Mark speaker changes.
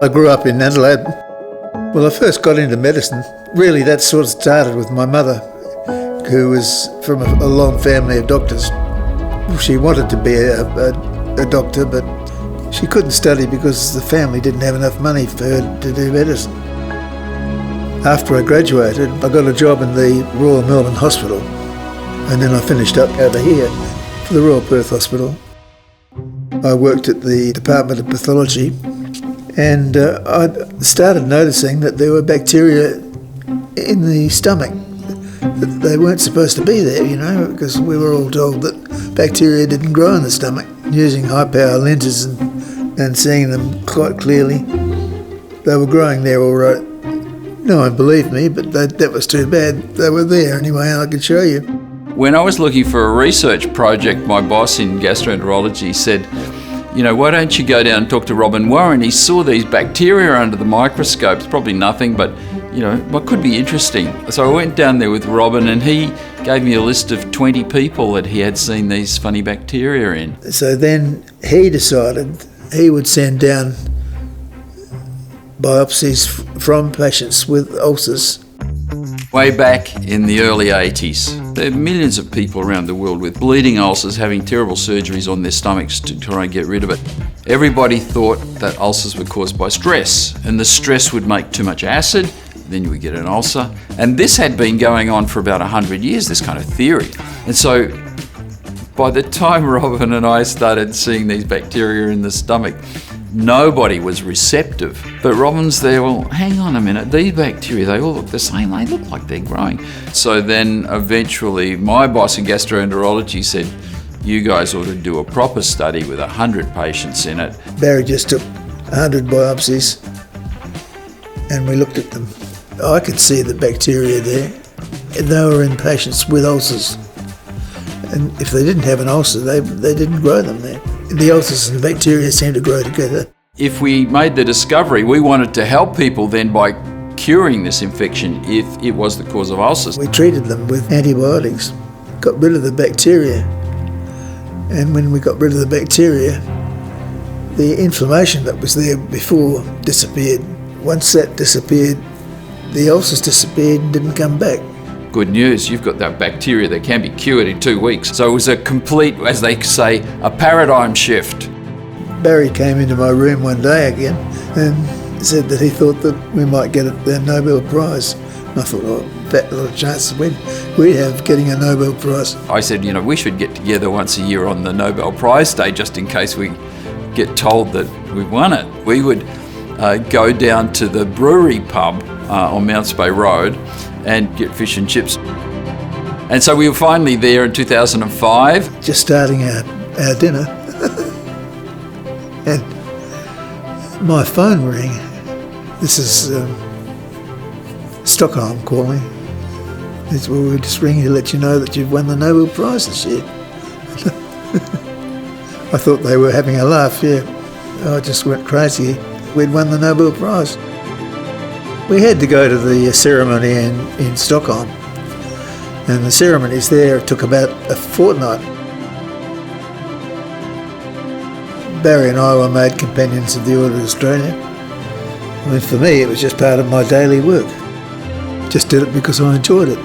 Speaker 1: I grew up in Adelaide. Well, I first got into medicine. Really, that sort of started with my mother, who was from a long family of doctors. She wanted to be a doctor, but she couldn't study because the family didn't have enough money for her to do medicine. After I graduated, I got a job in the Royal Melbourne Hospital, and then I finished up over here for the Royal Perth Hospital. I worked at the Department of Pathology, and I started noticing that there were bacteria in the stomach. They weren't supposed to be there, because we were all told that bacteria didn't grow in the stomach. Using high-power lenses and seeing them quite clearly, they were growing there all right. No one believed me, but that was too bad. They were there anyway, and I could show you.
Speaker 2: When I was looking for a research project, my boss in gastroenterology said, why don't you go down and talk to Robin Warren? He saw these bacteria under the microscope. It's probably nothing, but, what could be interesting? So I went down there with Robin, and he gave me a list of 20 people that he had seen these funny bacteria in.
Speaker 1: So then he decided he would send down biopsies from patients with ulcers.
Speaker 2: Way back in the early 80s, there are millions of people around the world with bleeding ulcers having terrible surgeries on their stomachs to try and get rid of it. Everybody thought that ulcers were caused by stress, and the stress would make too much acid, then you would get an ulcer. And this had been going on for about 100 years, this kind of theory. And so by the time Robin and I started seeing these bacteria in the stomach, nobody was receptive. But Robin's there, well, hang on a minute, these bacteria, they all look the same, they look like they're growing. So then eventually my boss in gastroenterology said, you guys ought to do a proper study with 100 patients in it.
Speaker 1: Barry just took 100 biopsies and we looked at them. I could see the bacteria there. They were in patients with ulcers. And if they didn't have an ulcer, they didn't grow them there. The ulcers and the bacteria seem to grow together.
Speaker 2: If we made the discovery, we wanted to help people then by curing this infection if it was the cause of ulcers.
Speaker 1: We treated them with antibiotics, got rid of the bacteria. And when we got rid of the bacteria, the inflammation that was there before disappeared. Once that disappeared, the ulcers disappeared and didn't come back.
Speaker 2: Good news, you've got that bacteria that can be cured in 2 weeks. So it was a complete, as they say, a paradigm shift.
Speaker 1: Barry came into my room one day again and said that he thought that we might get the Nobel Prize. And I thought, that little chance we'd have getting a Nobel Prize.
Speaker 2: I said, we should get together once a year on the Nobel Prize Day just in case we get told that we've won it. We would go down to the brewery pub on Mounts Bay Road and get fish and chips. And so we were finally there in 2005.
Speaker 1: Just starting our dinner. And my phone rang. This is Stockholm calling. It's, well, we're just ringing to let you know that you've won the Nobel Prize this year. I thought they were having a laugh, yeah. I just went crazy. We'd won the Nobel Prize. We had to go to the ceremony in Stockholm, and the ceremonies there took about a fortnight. Barry and I were made companions of the Order of Australia. I mean, for me, it was just part of my daily work. Just did it because I enjoyed it.